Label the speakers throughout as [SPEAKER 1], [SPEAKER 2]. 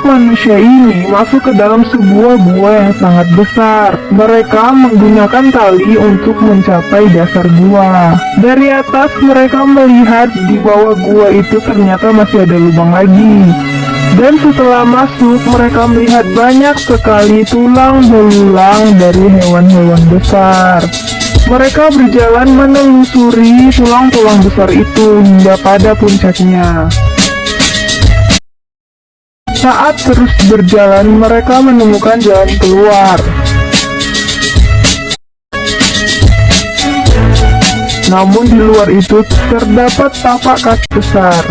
[SPEAKER 1] Kelompok manusia ini masuk ke dalam sebuah gua yang sangat besar. Mereka menggunakan tali untuk mencapai dasar gua. Dari atas mereka melihat di bawah gua itu ternyata masih ada lubang lagi. Dan setelah masuk, mereka melihat banyak sekali tulang belulang dari hewan-hewan besar. Mereka berjalan menelusuri tulang-tulang besar itu hingga pada puncaknya. Saat terus berjalan, mereka menemukan jalan keluar. Namun di luar itu terdapat tapak kaki besar.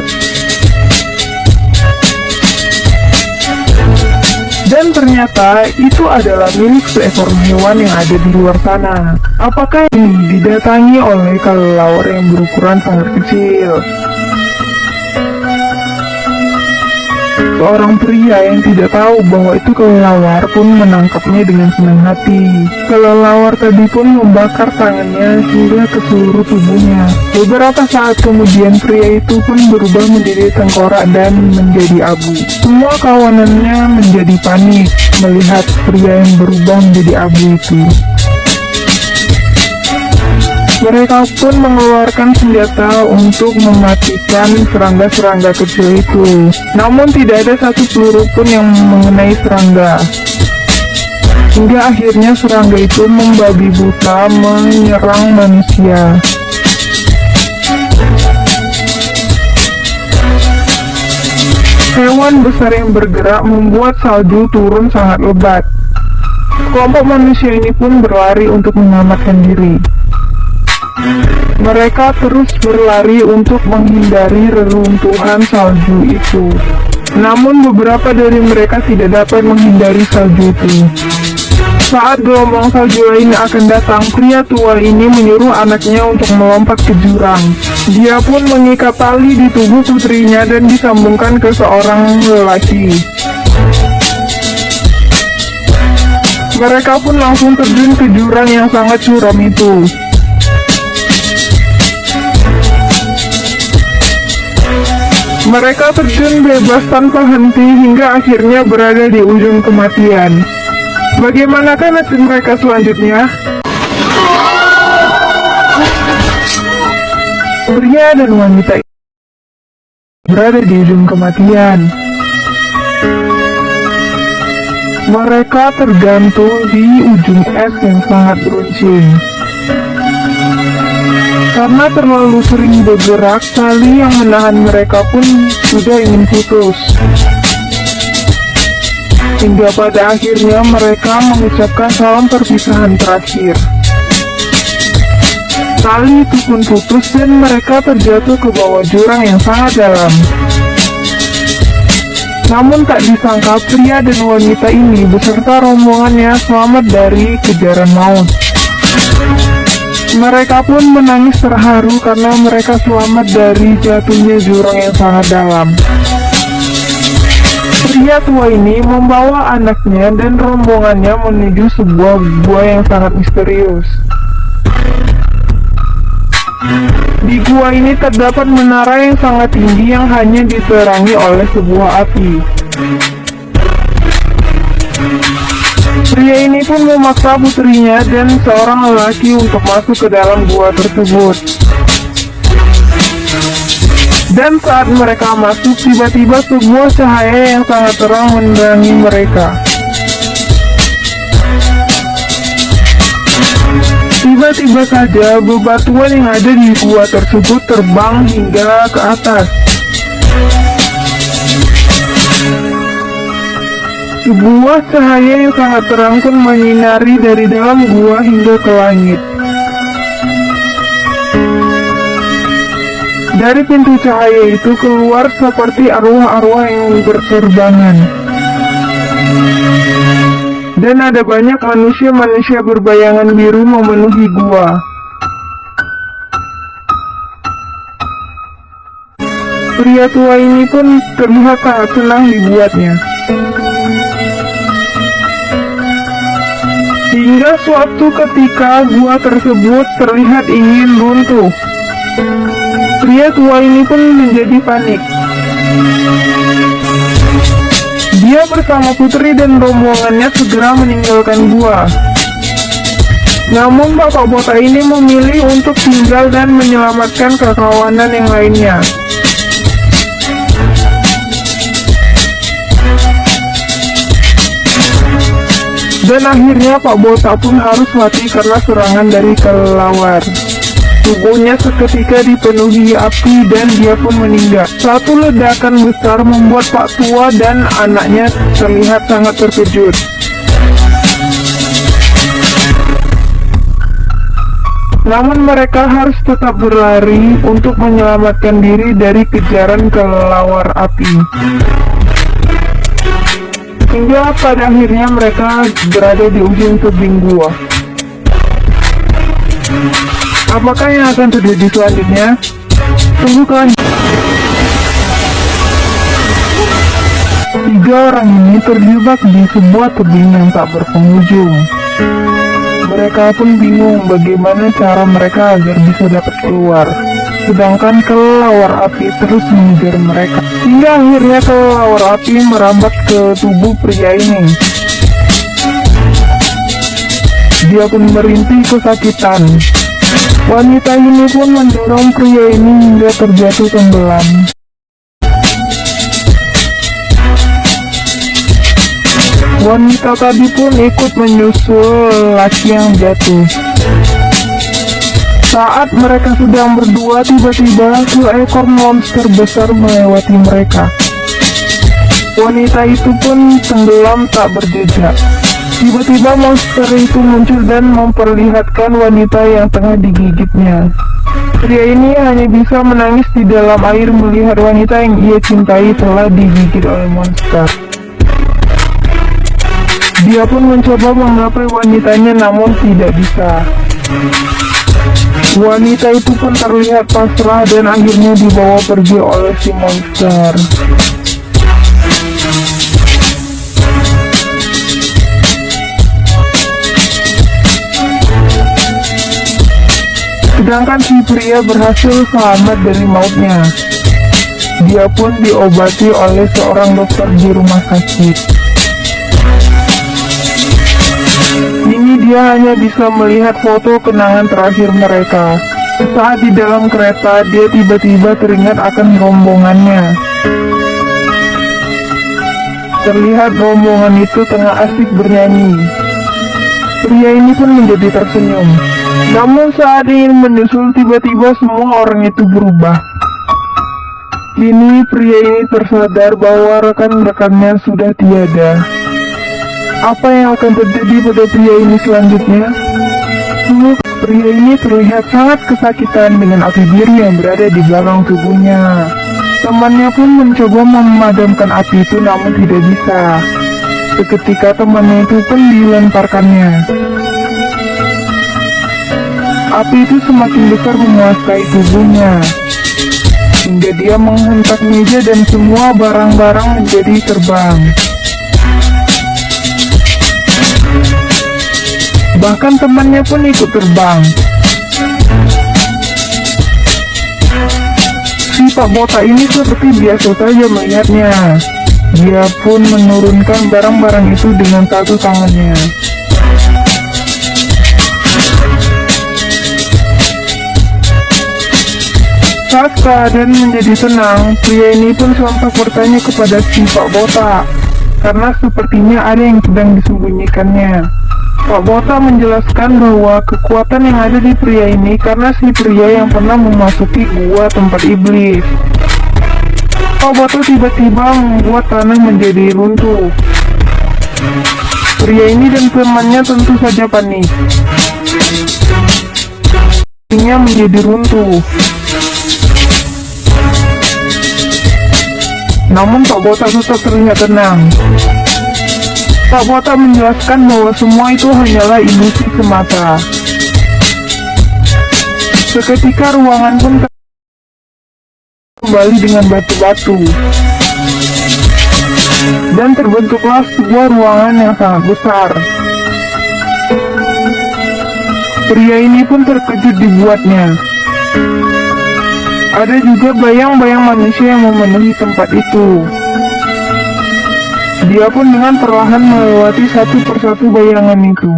[SPEAKER 1] Dan ternyata itu adalah milik seekor hewan yang ada di luar sana. Apakah ini didatangi oleh kelelawar yang berukuran sangat kecil? Seorang pria yang tidak tahu bahwa itu kelelawar pun menangkapnya dengan senang hati. Kelelawar tadi pun membakar tangannya hingga ke seluruh tubuhnya. Beberapa saat kemudian pria itu pun berubah menjadi tengkorak dan menjadi abu. Semua kawanannya menjadi panik melihat pria yang berubah menjadi abu itu. Mereka pun mengeluarkan senjata untuk mematikan serangga-serangga kecil itu. Namun tidak ada satu peluru pun yang mengenai serangga. Hingga akhirnya serangga itu membabi buta menyerang manusia. Hewan besar yang bergerak membuat salju turun sangat lebat. Kelompok manusia ini pun berlari untuk menyelamatkan diri. Mereka terus berlari untuk menghindari reruntuhan salju itu. Namun beberapa dari mereka tidak dapat menghindari salju itu. Saat gelombang salju lain akan datang, pria tua ini menyuruh anaknya untuk melompat ke jurang. Dia pun mengikat tali di tubuh putrinya dan disambungkan ke seorang lelaki. Mereka pun langsung terjun ke jurang yang sangat curam itu. Mereka terjun bebas tanpa henti hingga akhirnya berada di ujung kematian. Bagaimanakah nasib mereka selanjutnya? Pria dan wanita berada di ujung kematian. Mereka tergantung di ujung es yang sangat beruncing. Karena terlalu sering bergerak, tali yang menahan mereka pun sudah ingin putus. Hingga pada akhirnya mereka mengucapkan salam perpisahan terakhir. Tali itu pun putus dan mereka terjatuh ke bawah jurang yang sangat dalam. Namun tak disangka pria dan wanita ini beserta rombongannya selamat dari kejaran maut. Mereka pun menangis terharu karena mereka selamat dari jatuhnya jurang yang sangat dalam. Pria tua ini membawa anaknya dan rombongannya menuju sebuah gua yang sangat misterius. Di gua ini terdapat menara yang sangat tinggi yang hanya diterangi oleh sebuah api. Pria ini pun memaksa putrinya dan seorang lelaki untuk masuk ke dalam gua tersebut. Dan saat mereka masuk, tiba-tiba sebuah cahaya yang sangat terang menerangi mereka. Tiba-tiba saja bebatuan yang ada di gua tersebut terbang hingga ke atas. Sebuah cahaya yang sangat terang pun menyinari dari dalam gua hingga ke langit. Dari pintu cahaya itu keluar seperti arwah-arwah yang berterbangan. Dan ada banyak manusia-manusia berbayangan biru memenuhi gua. Pria tua ini pun terlihat sangat senang dibuatnya. Hingga suatu ketika gua tersebut terlihat ingin runtuh. Pria tua ini pun menjadi panik. Dia bersama putri dan rombongannya segera meninggalkan gua. Namun Bapak Botak ini memilih untuk tinggal dan menyelamatkan kekawanan yang lainnya. Dan akhirnya Pak Botak pun harus mati karena serangan dari kelelawar. Tubuhnya seketika dipenuhi api dan dia pun meninggal. Satu ledakan besar membuat Pak Tua dan anaknya terlihat sangat terkejut. Namun mereka harus tetap berlari untuk menyelamatkan diri dari kejaran kelelawar api. Hingga pada akhirnya mereka berada di ujung tebing gua. Apakah yang akan terjadi selanjutnya? Tunggu kan. 3 orang ini terjebak di sebuah tebing yang tak berpenghujung. Mereka pun bingung bagaimana cara mereka agar bisa dapat keluar. Sedangkan kelelawar api terus mengejar mereka. Hingga akhirnya kelelawar api merambat ke tubuh pria ini. Dia pun merintih kesakitan. Wanita ini pun mendorong pria ini hingga terjatuh tenggelam. Wanita tadi pun ikut menyusul laki yang jatuh. Saat mereka sedang berdua, tiba-tiba seekor monster besar melewati mereka. Wanita itu pun tenggelam tak berjejak. Tiba-tiba monster itu muncul dan memperlihatkan wanita yang tengah digigitnya. Pria ini hanya bisa menangis di dalam air melihat wanita yang ia cintai telah digigit oleh monster. Dia pun mencoba menggapai wanitanya namun tidak bisa. Wanita itu pun terlihat pasrah dan akhirnya dibawa pergi oleh si monster. Sedangkan si pria berhasil selamat dari mautnya. Dia pun diobati oleh seorang dokter di rumah sakit. Dia hanya bisa melihat foto kenangan terakhir mereka. Saat di dalam kereta, dia tiba-tiba teringat akan rombongannya. Terlihat rombongan itu tengah asik bernyanyi. Pria ini pun menjadi tersenyum. Namun saat ingin menyusul, tiba-tiba semua orang itu berubah. Kini pria ini tersadar bahwa rekan-rekannya sudah tiada. Apa yang akan terjadi pada pria ini selanjutnya? Pria ini terlihat sangat kesakitan dengan api biru yang berada di belakang tubuhnya. Temannya pun mencoba memadamkan api itu namun tidak bisa. Seketika temannya itu pun dilemparkannya. Api itu semakin besar menguasai tubuhnya, hingga dia menghentak meja dan semua barang-barang menjadi terbang. Bahkan temannya pun ikut terbang. Si Pak Botak ini seperti biasa saja melihatnya. Dia pun menurunkan barang-barang itu dengan satu tangannya. Saat keadaan menjadi tenang, pria ini pun sontak bertanya kepada si Pak Botak, karena sepertinya ada yang sedang disembunyikannya. Pak Botak menjelaskan bahwa kekuatan yang ada di pria ini karena si pria yang pernah memasuki gua tempat iblis. Pak Botak tiba-tiba membuat tanah menjadi runtuh. Pria ini dan temannya tentu saja panik. Tanahnya menjadi runtuh. Namun Pak Botak tetap terlihat tenang. Pak Botak menjelaskan bahwa semua itu hanyalah ilusi semata. Seketika ruangan pun kembali dengan batu-batu. Dan terbentuklah sebuah ruangan yang sangat besar. Pria ini pun terkejut dibuatnya. Ada juga bayang-bayang manusia yang memenuhi tempat itu. Dia pun dengan perlahan melewati satu persatu bayangan itu.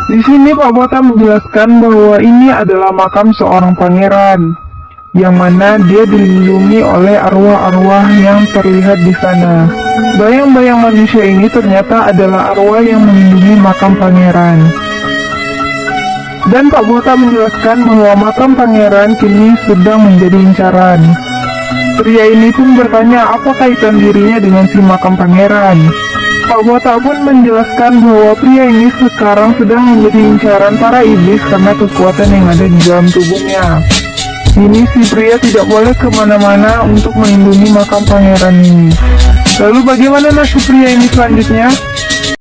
[SPEAKER 1] Di sini Pak Bota menjelaskan bahwa ini adalah makam seorang pangeran, yang mana dia dilindungi oleh arwah-arwah yang terlihat di sana. Bayang-bayang manusia ini ternyata adalah arwah yang melindungi makam pangeran. Dan Pak Bota menjelaskan bahwa makam pangeran kini sedang menjadi incaran. Pria ini pun bertanya apa kaitan dirinya dengan si makam pangeran. Pak Bota pun menjelaskan bahwa pria ini sekarang sedang menjadi incaran para iblis karena kekuatan yang ada di dalam tubuhnya. Kini si pria tidak boleh kemana-mana untuk melindungi makam pangeran ini. Lalu bagaimana nasib pria ini selanjutnya?